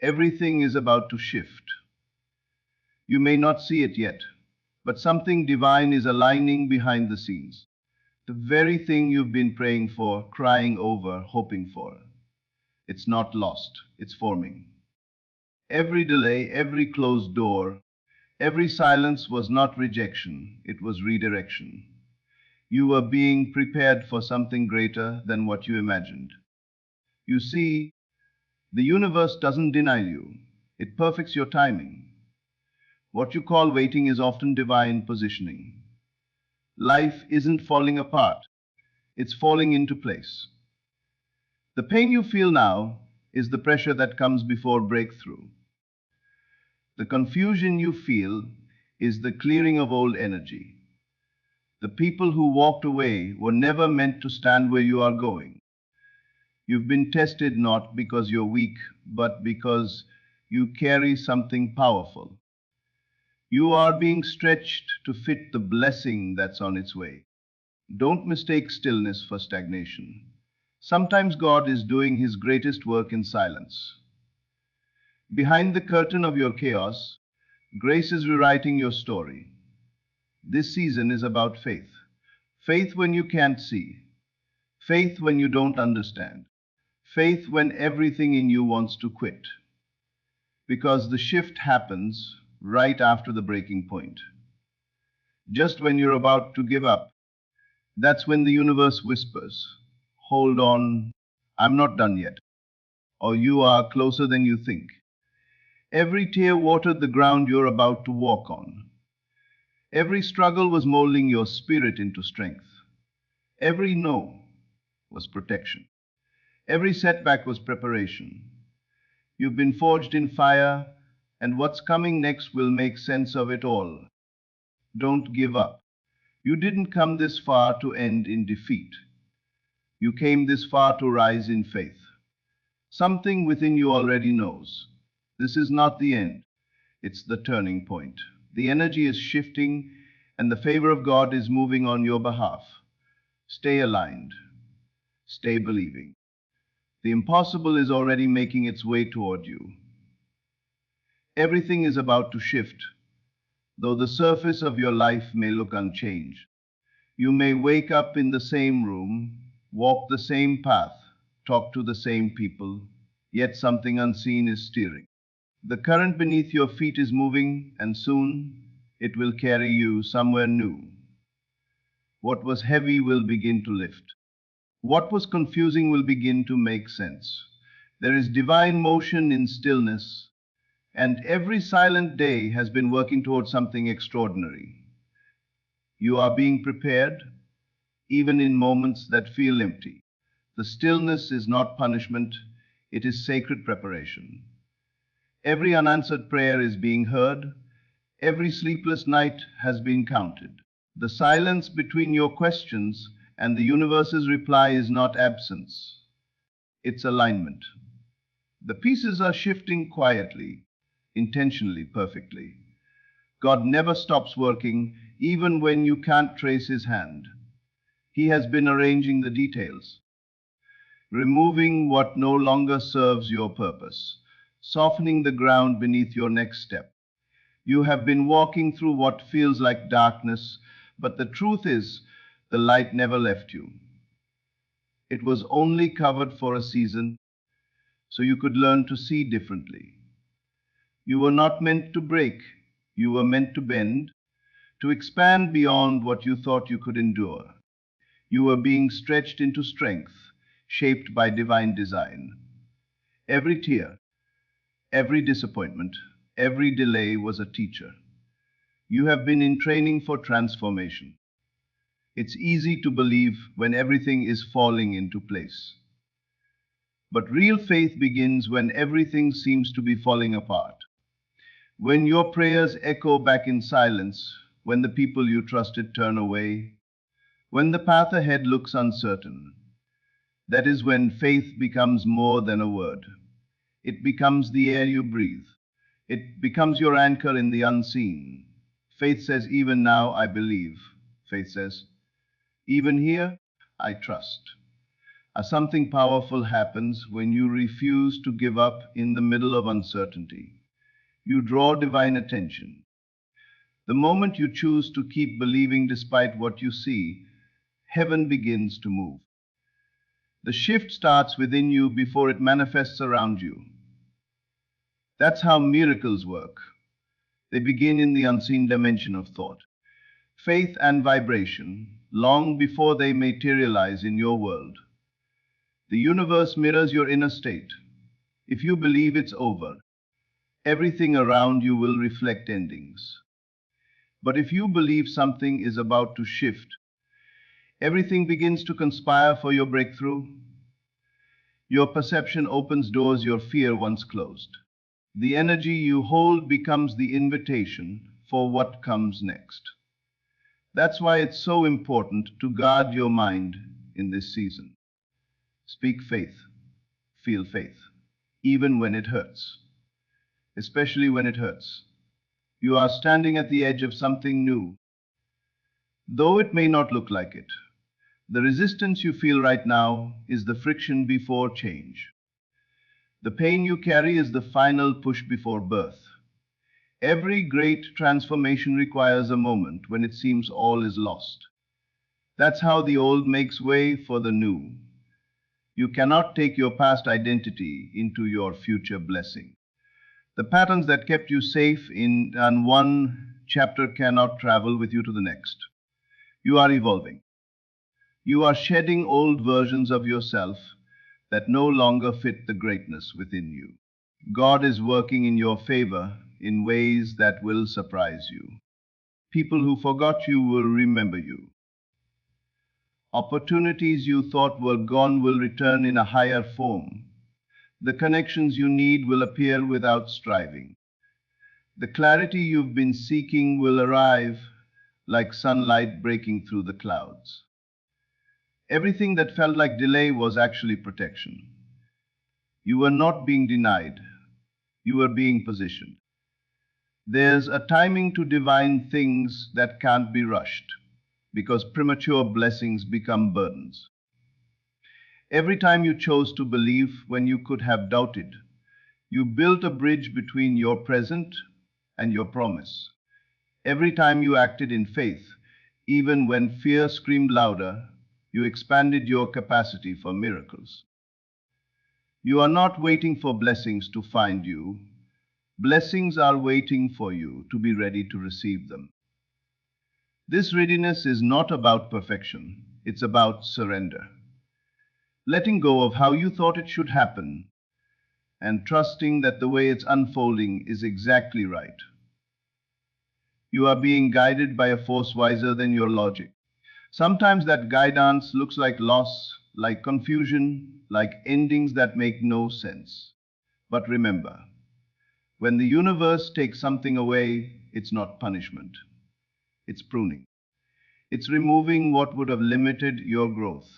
Everything is about to shift. You may not see it yet, but something divine is aligning behind the scenes. The very thing you've been praying for, crying over, hoping for. It's not lost, it's forming. Every delay, every closed door, every silence was not rejection, it was redirection. You were being prepared for something greater than what you imagined. You see, the universe doesn't deny you, it perfects your timing. What you call waiting is often divine positioning. Life isn't falling apart, it's falling into place. The pain you feel now is the pressure that comes before breakthrough. The confusion you feel is the clearing of old energy. The people who walked away were never meant to stand where you are going. You've been tested not because you're weak, but because you carry something powerful. You are being stretched to fit the blessing that's on its way. Don't mistake stillness for stagnation. Sometimes God is doing His greatest work in silence. Behind the curtain of your chaos, grace is rewriting your story. This season is about faith. Faith when you can't see. Faith when you don't understand. Faith when everything in you wants to quit. Because the shift happens right after the breaking point. Just when you're about to give up, that's when the universe whispers, "Hold on, I'm not done yet." Or "You are closer than you think." Every tear watered the ground you're about to walk on. Every struggle was molding your spirit into strength. Every no was protection. Every setback was preparation. You've been forged in fire, and what's coming next will make sense of it all. Don't give up. You didn't come this far to end in defeat. You came this far to rise in faith. Something within you already knows. This is not the end. It's the turning point. The energy is shifting, and the favor of God is moving on your behalf. Stay aligned. Stay believing. The impossible is already making its way toward you. Everything is about to shift, though the surface of your life may look unchanged. You may wake up in the same room, walk the same path, talk to the same people, yet something unseen is steering. The current beneath your feet is moving, and soon it will carry you somewhere new. What was heavy will begin to lift. What was confusing will begin to make sense. There is divine motion in stillness, and every silent day has been working towards something extraordinary. You are being prepared, even in moments that feel empty. The stillness is not punishment, it is sacred preparation. Every unanswered prayer is being heard, every sleepless night has been counted. The silence between your questions and the universe's reply is not absence, it's alignment. The pieces are shifting quietly, intentionally, perfectly. God never stops working, even when you can't trace His hand. He has been arranging the details, removing what no longer serves your purpose, softening the ground beneath your next step. You have been walking through what feels like darkness, but the truth is, the light never left you. It was only covered for a season, so you could learn to see differently. You were not meant to break, you were meant to bend, to expand beyond what you thought you could endure. You were being stretched into strength, shaped by divine design. Every tear, every disappointment, every delay was a teacher. You have been in training for transformation. It's easy to believe when everything is falling into place. But real faith begins when everything seems to be falling apart. When your prayers echo back in silence, when the people you trusted turn away, when the path ahead looks uncertain, that is when faith becomes more than a word. It becomes the air you breathe. It becomes your anchor in the unseen. Faith says, "Even now I believe." Faith says, "Even here I trust." Something powerful happens when you refuse to give up in the middle of uncertainty. You draw divine attention. The moment you choose to keep believing despite what you see, heaven begins to move. The shift starts within you before it manifests around you. That's how miracles work. They begin in the unseen dimension of thought, faith, and vibration, long before they materialize in your world. The universe mirrors your inner state. If you believe it's over, everything around you will reflect endings. But if you believe something is about to shift, everything begins to conspire for your breakthrough. Your perception opens doors your fear once closed. The energy you hold becomes the invitation for what comes next. That's why it's so important to guard your mind in this season. Speak faith, feel faith, even when it hurts, especially when it hurts. You are standing at the edge of something new, though it may not look like it. The resistance you feel right now is the friction before change. The pain you carry is the final push before birth. Every great transformation requires a moment when it seems all is lost. That's how the old makes way for the new. You cannot take your past identity into your future blessing. The patterns that kept you safe in one chapter cannot travel with you to the next. You are evolving. You are shedding old versions of yourself that no longer fit the greatness within you. God is working in your favor in ways that will surprise you. People who forgot you will remember you. Opportunities you thought were gone will return in a higher form. The connections you need will appear without striving. The clarity you've been seeking will arrive like sunlight breaking through the clouds. Everything that felt like delay was actually protection. You were not being denied. You were being positioned. There's a timing to divine things that can't be rushed, because premature blessings become burdens. Every time you chose to believe when you could have doubted, you built a bridge between your present and your promise. Every time you acted in faith, even when fear screamed louder, you expanded your capacity for miracles. You are not waiting for blessings to find you. Blessings are waiting for you to be ready to receive them. This readiness is not about perfection, it's about surrender. Letting go of how you thought it should happen and trusting that the way it's unfolding is exactly right. You are being guided by a force wiser than your logic. Sometimes that guidance looks like loss, like confusion, like endings that make no sense. But remember, when the universe takes something away, it's not punishment. It's pruning. It's removing what would have limited your growth.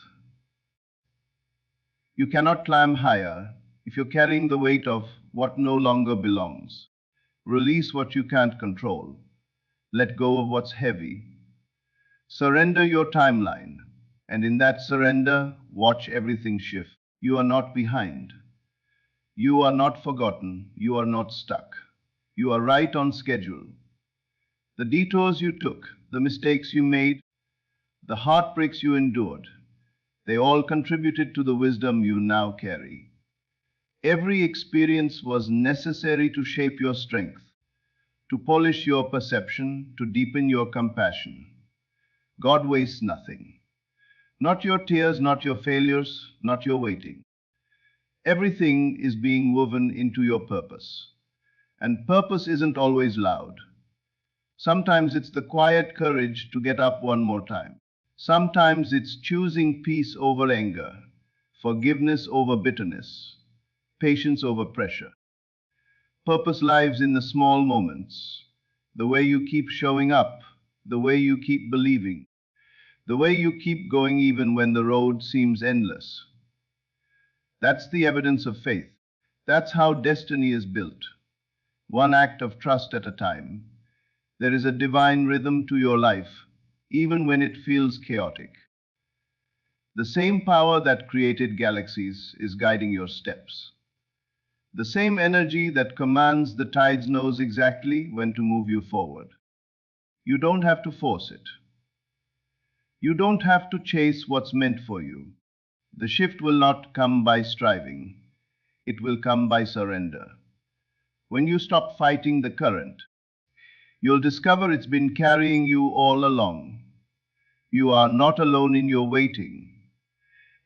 You cannot climb higher if you're carrying the weight of what no longer belongs. Release what you can't control. Let go of what's heavy. Surrender your timeline, and in that surrender, watch everything shift. You are not behind. You are not forgotten. You are not stuck. You are right on schedule. The detours you took, the mistakes you made, the heartbreaks you endured, they all contributed to the wisdom you now carry. Every experience was necessary to shape your strength, to polish your perception, to deepen your compassion. God wastes nothing. Not your tears, not your failures, not your waiting. Everything is being woven into your purpose. And purpose isn't always loud. Sometimes it's the quiet courage to get up one more time. Sometimes it's choosing peace over anger, forgiveness over bitterness, patience over pressure. Purpose lives in the small moments, the way you keep showing up, the way you keep believing, the way you keep going even when the road seems endless. That's the evidence of faith. That's how destiny is built, one act of trust at a time. There is a divine rhythm to your life, even when it feels chaotic. The same power that created galaxies is guiding your steps. The same energy that commands the tides knows exactly when to move you forward. You don't have to force it. You don't have to chase what's meant for you. The shift will not come by striving. It will come by surrender. When you stop fighting the current, you'll discover it's been carrying you all along. You are not alone in your waiting.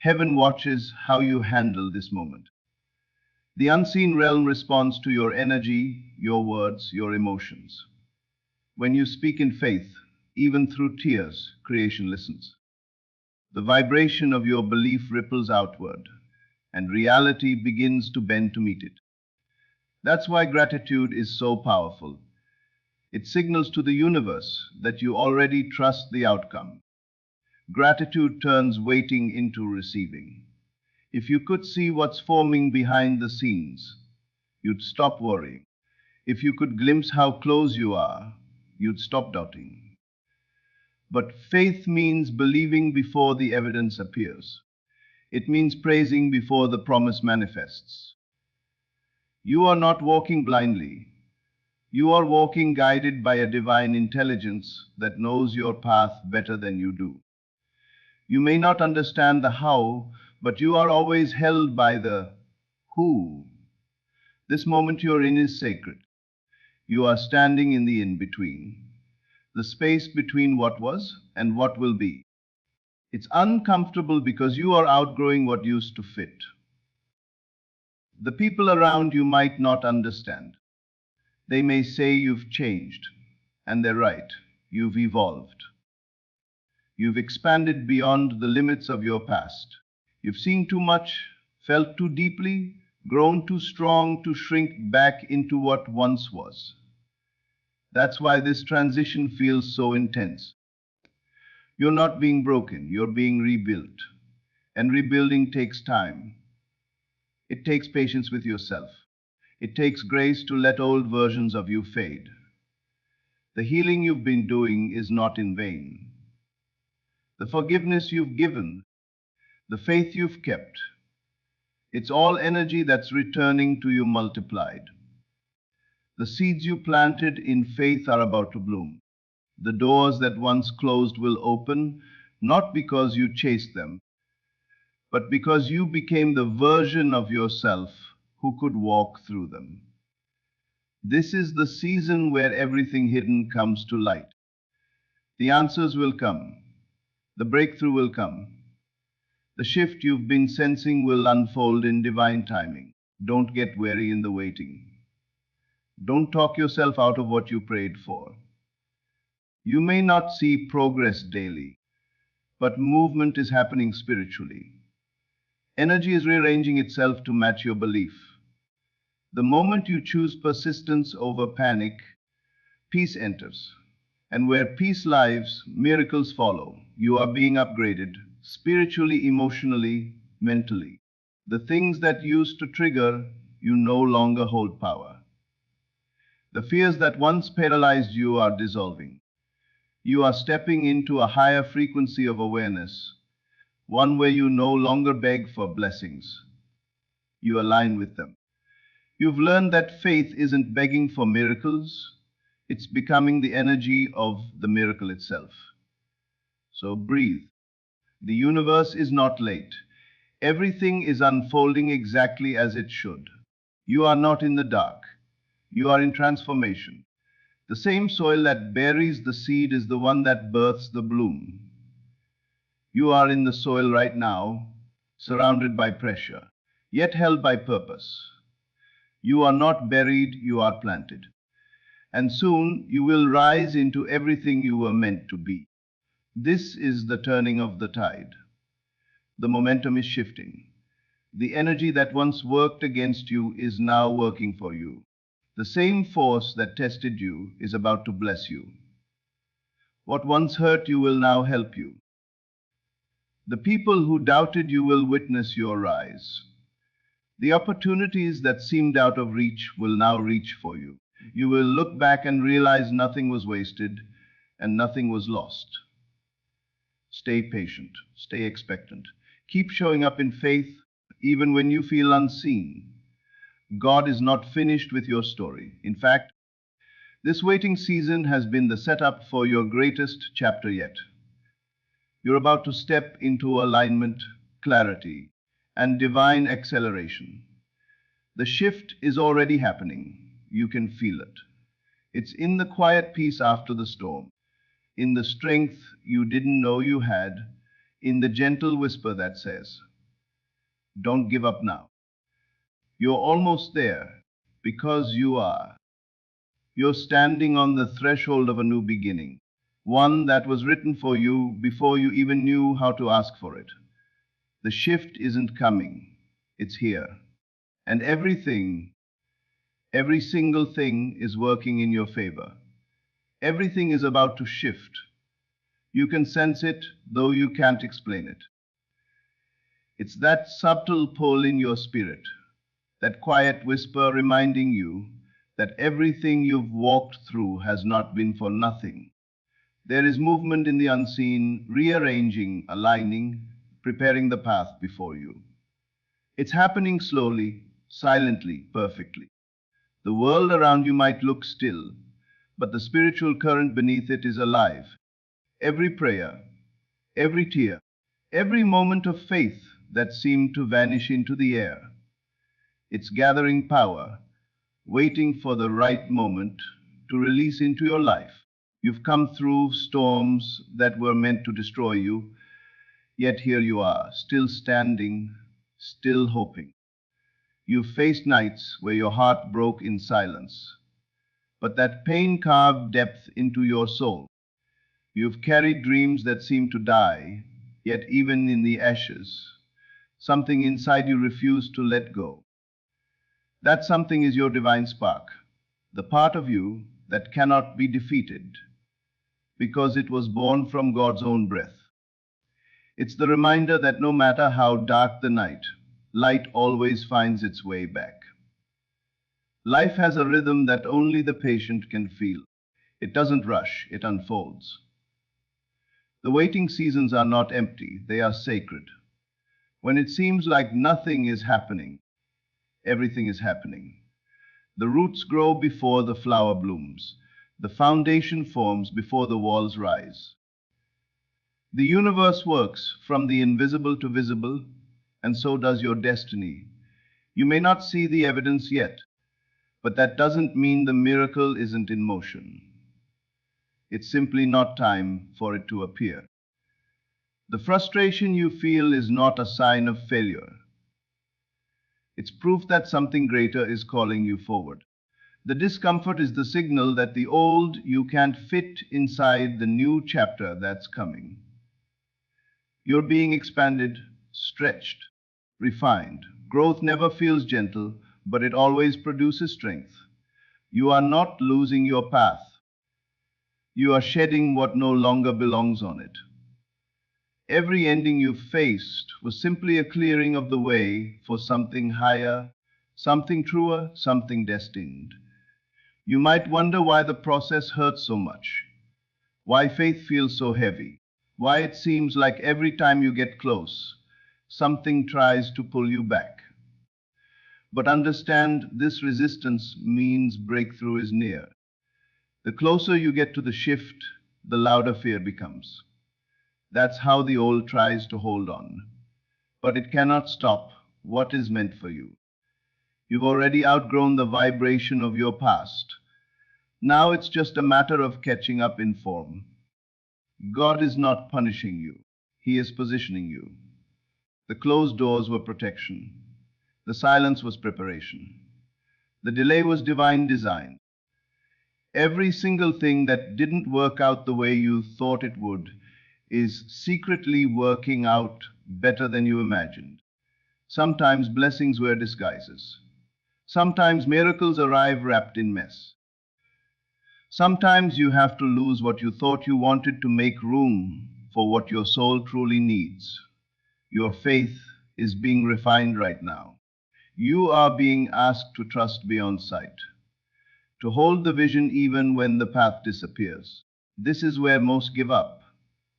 Heaven watches how you handle this moment. The unseen realm responds to your energy, your words, your emotions. When you speak in faith, even through tears, creation listens. The vibration of your belief ripples outward, and reality begins to bend to meet it. That's why gratitude is so powerful. It signals to the universe that you already trust the outcome. Gratitude turns waiting into receiving. If you could see what's forming behind the scenes, you'd stop worrying. If you could glimpse how close you are, you'd stop doubting. But faith means believing before the evidence appears. It means praising before the promise manifests. You are not walking blindly. You are walking guided by a divine intelligence that knows your path better than you do. You may not understand the how, but you are always held by the who. This moment you're in is sacred. You are standing in the in-between, the space between what was and what will be. It's uncomfortable because you are outgrowing what used to fit. The people around you might not understand. They may say you've changed, and they're right. You've evolved. You've expanded beyond the limits of your past. You've seen too much, felt too deeply, grown too strong to shrink back into what once was. That's why this transition feels so intense. You're not being broken, you're being rebuilt. And rebuilding takes time. It takes patience with yourself. It takes grace to let old versions of you fade. The healing you've been doing is not in vain. The forgiveness you've given, the faith you've kept, it's all energy that's returning to you multiplied. The seeds you planted in faith are about to bloom. The doors that once closed will open, not because you chased them, but because you became the version of yourself who could walk through them. This is the season where everything hidden comes to light. The answers will come. The breakthrough will come. The shift you've been sensing will unfold in divine timing. Don't get weary in the waiting. Don't talk yourself out of what you prayed for. You may not see progress daily, but movement is happening spiritually. Energy is rearranging itself to match your belief. The moment you choose persistence over panic, peace enters. And where peace lives, miracles follow. You are being upgraded, spiritually, emotionally, mentally. The things that used to trigger, you no longer hold power. The fears that once paralyzed you are dissolving. You are stepping into a higher frequency of awareness, one where you no longer beg for blessings. You align with them. You've learned that faith isn't begging for miracles, it's becoming the energy of the miracle itself. So breathe. The universe is not late. Everything is unfolding exactly as it should. You are not in the dark. You are in transformation. The same soil that buries the seed is the one that births the bloom. You are in the soil right now, surrounded by pressure, yet held by purpose. You are not buried, you are planted. And soon you will rise into everything you were meant to be. This is the turning of the tide. The momentum is shifting. The energy that once worked against you is now working for you. The same force that tested you is about to bless you. What once hurt you will now help you. The people who doubted you will witness your rise. The opportunities that seemed out of reach will now reach for you. You will look back and realize nothing was wasted and nothing was lost. Stay patient, stay expectant. Keep showing up in faith even when you feel unseen. God is not finished with your story. In fact, this waiting season has been the setup for your greatest chapter yet. You're about to step into alignment, clarity, and divine acceleration. The shift is already happening. You can feel it. It's in the quiet peace after the storm, in the strength you didn't know you had, in the gentle whisper that says, "Don't give up now." You're almost there, because you are. You're standing on the threshold of a new beginning, one that was written for you before you even knew how to ask for it. The shift isn't coming, it's here. And every single thing is working in your favor. Everything is about to shift. You can sense it, though you can't explain it. It's that subtle pull in your spirit, that quiet whisper reminding you that everything you've walked through has not been for nothing. There is movement in the unseen, rearranging, aligning, preparing the path before you. It's happening slowly, silently, perfectly. The world around you might look still, but the spiritual current beneath it is alive. Every prayer, every tear, every moment of faith that seemed to vanish into the air. It's gathering power, waiting for the right moment to release into your life. You've come through storms that were meant to destroy you, yet here you are, still standing, still hoping. You've faced nights where your heart broke in silence, but that pain carved depth into your soul. You've carried dreams that seemed to die, yet even in the ashes, something inside you refused to let go. That something is your divine spark, the part of you that cannot be defeated, because it was born from God's own breath. It's the reminder that no matter how dark the night, light always finds its way back. Life has a rhythm that only the patient can feel. It doesn't rush, it unfolds. The waiting seasons are not empty, they are sacred. When it seems like nothing is happening, everything is happening. The roots grow before the flower blooms. The foundation forms before the walls rise. The universe works from the invisible to visible, and so does your destiny. You may not see the evidence yet, but that doesn't mean the miracle isn't in motion. It's simply not time for it to appear. The frustration you feel is not a sign of failure. It's proof that something greater is calling you forward. The discomfort is the signal that the old you can't fit inside the new chapter that's coming. You're being expanded, stretched, refined. Growth never feels gentle, but it always produces strength. You are not losing your path. You are shedding what no longer belongs on it. Every ending you faced was simply a clearing of the way for something higher, something truer, something destined. You might wonder why the process hurts so much, why faith feels so heavy, why it seems like every time you get close, something tries to pull you back. But understand, this resistance means breakthrough is near. The closer you get to the shift, the louder fear becomes. That's how the old tries to hold on. But it cannot stop what is meant for you. You've already outgrown the vibration of your past. Now it's just a matter of catching up in form. God is not punishing you. He is positioning you. The closed doors were protection. The silence was preparation. The delay was divine design. Every single thing that didn't work out the way you thought it would is secretly working out better than you imagined. Sometimes blessings wear disguises. Sometimes miracles arrive wrapped in mess. Sometimes you have to lose what you thought you wanted to make room for what your soul truly needs. Your faith is being refined right now. You are being asked to trust beyond sight, to hold the vision even when the path disappears. This is where most give up.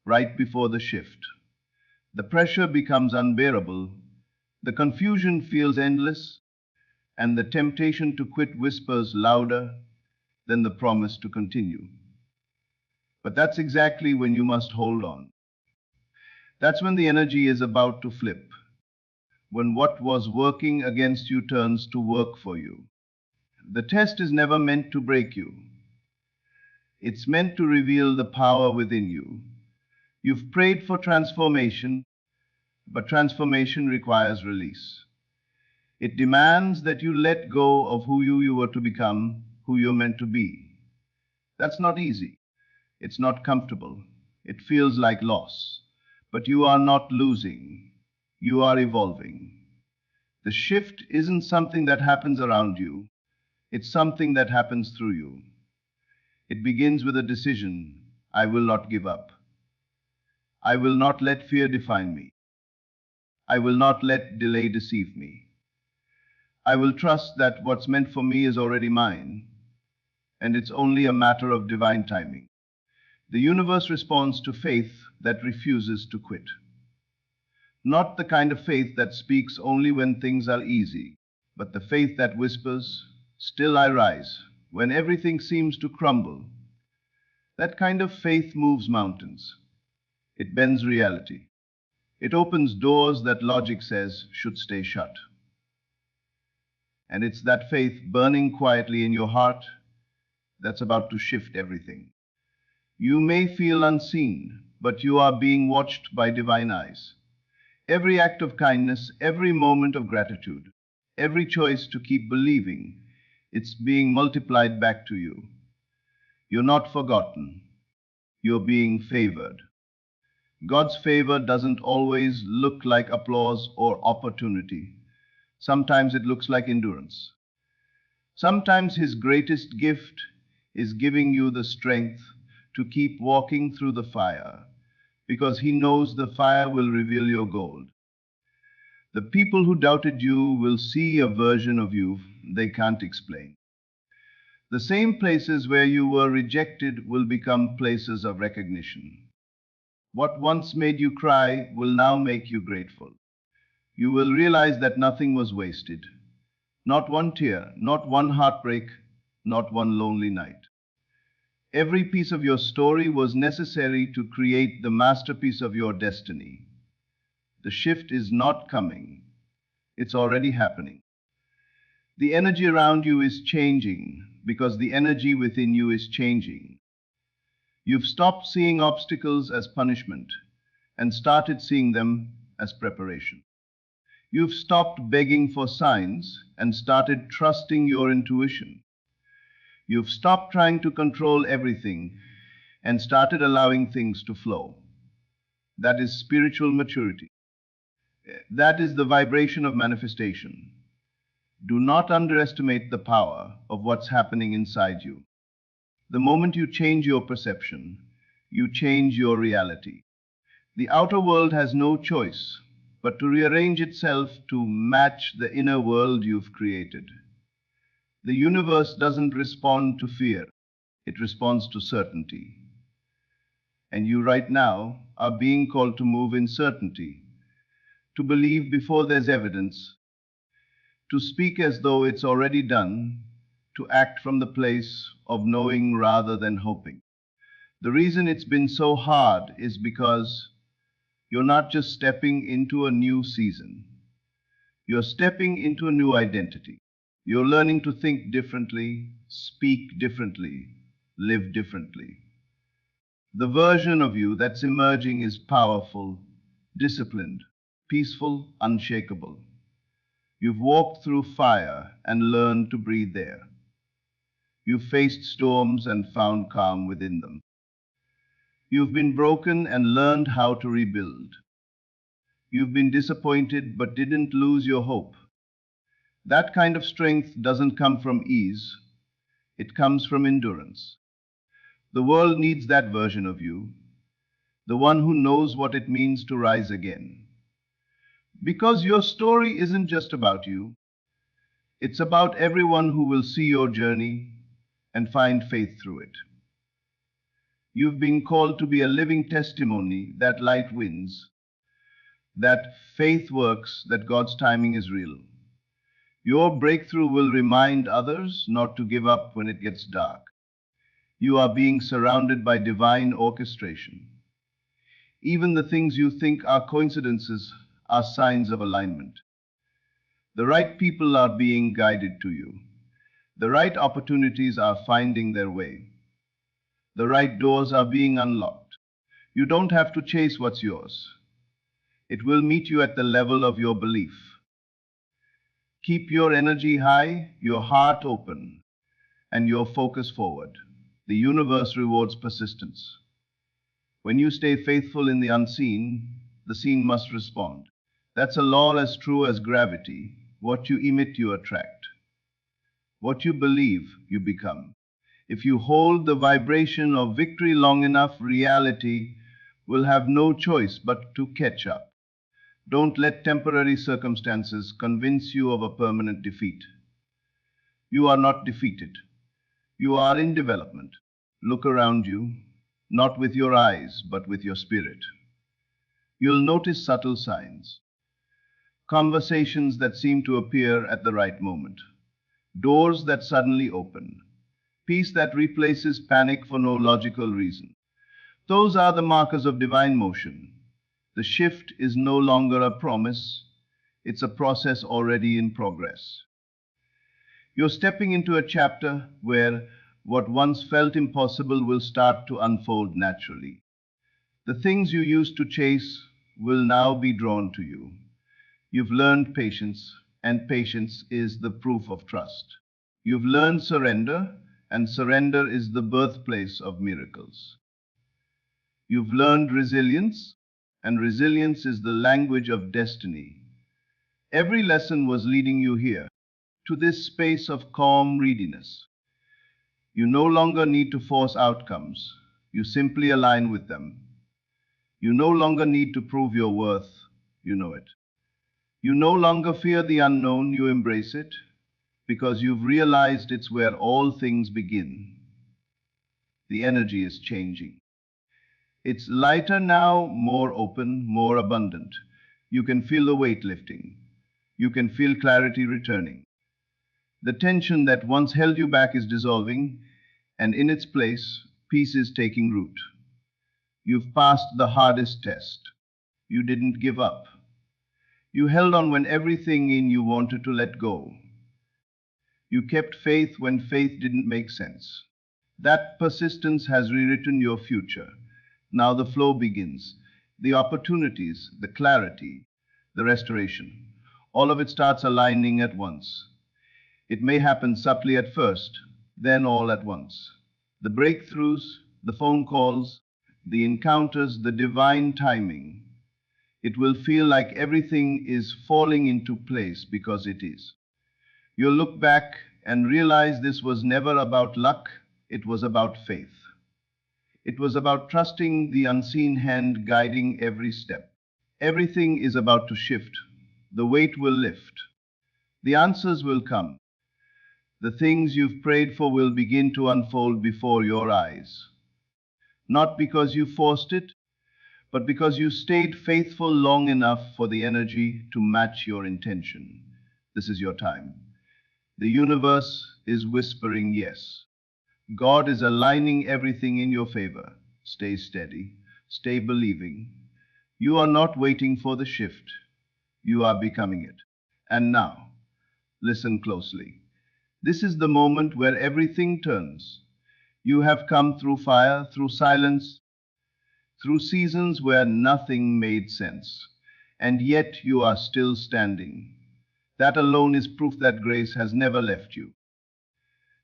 right before the shift. The pressure becomes unbearable, the confusion feels endless, and the temptation to quit whispers louder than the promise to continue. But that's exactly when you must hold on. That's when the energy is about to flip, when what was working against you turns to work for you. The test is never meant to break you. It's meant to reveal the power within you. You've prayed for transformation, but transformation requires release. It demands that you let go of who you were to become, who you're meant to be. That's not easy. It's not comfortable. It feels like loss. But you are not losing. You are evolving. The shift isn't something that happens around you. It's something that happens through you. It begins with a decision. I will not give up. I will not let fear define me. I will not let delay deceive me. I will trust that what's meant for me is already mine, and it's only a matter of divine timing. The universe responds to faith that refuses to quit. Not the kind of faith that speaks only when things are easy, but the faith that whispers, "Still I rise," when everything seems to crumble. That kind of faith moves mountains. It bends reality. It opens doors that logic says should stay shut. And it's that faith burning quietly in your heart that's about to shift everything. You may feel unseen, but you are being watched by divine eyes. Every act of kindness, every moment of gratitude, every choice to keep believing, it's being multiplied back to you. You're not forgotten. You're being favored. God's favor doesn't always look like applause or opportunity. Sometimes it looks like endurance. Sometimes His greatest gift is giving you the strength to keep walking through the fire, because He knows the fire will reveal your gold. The people who doubted you will see a version of you they can't explain. The same places where you were rejected will become places of recognition. What once made you cry will now make you grateful. You will realize that nothing was wasted. Not one tear, not one heartbreak, not one lonely night. Every piece of your story was necessary to create the masterpiece of your destiny. The shift is not coming. It's already happening. The energy around you is changing because the energy within you is changing. You've stopped seeing obstacles as punishment and started seeing them as preparation. You've stopped begging for signs and started trusting your intuition. You've stopped trying to control everything and started allowing things to flow. That is spiritual maturity. That is the vibration of manifestation. Do not underestimate the power of what's happening inside you. The moment you change your perception, you change your reality. The outer world has no choice but to rearrange itself to match the inner world you've created. The universe doesn't respond to fear, it responds to certainty. And you right now are being called to move in certainty, to believe before there's evidence, to speak as though it's already done, to act from the place of knowing rather than hoping. The reason it's been so hard is because you're not just stepping into a new season. You're stepping into a new identity. You're learning to think differently, speak differently, live differently. The version of you that's emerging is powerful, disciplined, peaceful, unshakable. You've walked through fire and learned to breathe there. You've faced storms and found calm within them. You've been broken and learned how to rebuild. You've been disappointed but didn't lose your hope. That kind of strength doesn't come from ease. It comes from endurance. The world needs that version of you, the one who knows what it means to rise again. Because your story isn't just about you, it's about everyone who will see your journey and find faith through it. You've been called to be a living testimony that light wins, that faith works, that God's timing is real. Your breakthrough will remind others not to give up when it gets dark. You are being surrounded by divine orchestration. Even the things you think are coincidences are signs of alignment. The right people are being guided to you. The right opportunities are finding their way. The right doors are being unlocked. You don't have to chase what's yours. It will meet you at the level of your belief. Keep your energy high, your heart open, and your focus forward. The universe rewards persistence. When you stay faithful in the unseen, the seen must respond. That's a law as true as gravity. What you emit, you attract. What you believe, you become. If you hold the vibration of victory long enough, reality will have no choice but to catch up. Don't let temporary circumstances convince you of a permanent defeat. You are not defeated. You are in development. Look around you, not with your eyes, but with your spirit. You'll notice subtle signs. Conversations that seem to appear at the right moment. Doors that suddenly open. Peace that replaces panic for no logical reason. Those are the markers of divine motion. The shift is no longer a promise, it's a process already in progress. You're stepping into a chapter where what once felt impossible will start to unfold naturally. The things you used to chase will now be drawn to you. You've learned patience, and patience is the proof of trust. You've learned surrender, and surrender is the birthplace of miracles. You've learned resilience, and resilience is the language of destiny. Every lesson was leading you here, to this space of calm readiness. You no longer need to force outcomes, you simply align with them. You no longer need to prove your worth, you know it. You no longer fear the unknown, you embrace it, because you've realized it's where all things begin. The energy is changing. It's lighter now, more open, more abundant. You can feel the weight lifting. You can feel clarity returning. The tension that once held you back is dissolving, and in its place, peace is taking root. You've passed the hardest test. You didn't give up. You held on when everything in you wanted to let go. You kept faith when faith didn't make sense. That persistence has rewritten your future. Now the flow begins. The opportunities, the clarity, the restoration. All of it starts aligning at once. It may happen subtly at first, then all at once. The breakthroughs, the phone calls, the encounters, the divine timing. It will feel like everything is falling into place because it is. You'll look back and realize this was never about luck, it was about faith. It was about trusting the unseen hand guiding every step. Everything is about to shift. The weight will lift. The answers will come. The things you've prayed for will begin to unfold before your eyes. Not because you forced it, but because you stayed faithful long enough for the energy to match your intention. This is your time. The universe is whispering yes. God is aligning everything in your favor. Stay steady. Stay believing. You are not waiting for the shift. You are becoming it. And now, listen closely. This is the moment where everything turns. You have come through fire, through silence, through seasons where nothing made sense. And yet you are still standing. That alone is proof that grace has never left you.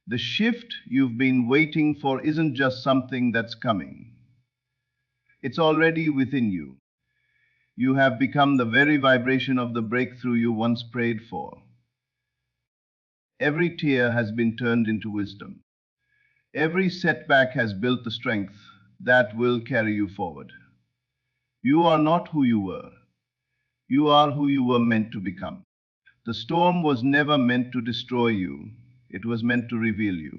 The shift you've been waiting for isn't just something that's coming. It's already within you. You have become the very vibration of the breakthrough you once prayed for. Every tear has been turned into wisdom. Every setback has built the strength that will carry you forward. You are not who you were. You are who you were meant to become. The storm was never meant to destroy you. It was meant to reveal you.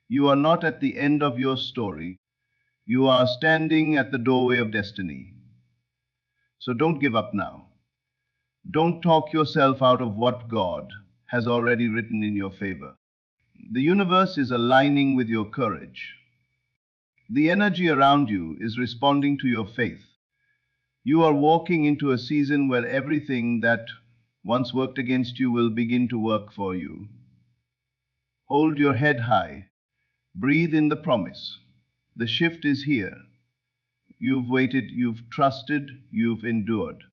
You are not at the end of your story. You are standing at the doorway of destiny. So don't give up now. Don't talk yourself out of what God has already written in your favor. The universe is aligning with your courage. The energy around you is responding to your faith. You are walking into a season where everything that once worked against you will begin to work for you. Hold your head high. Breathe in the promise. The shift is here. You've waited, you've trusted, you've endured.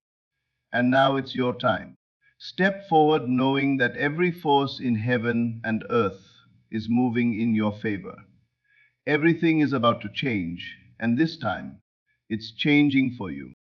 And now it's your time. Step forward knowing that every force in heaven and earth is moving in your favor. Everything is about to change, and this time, it's changing for you.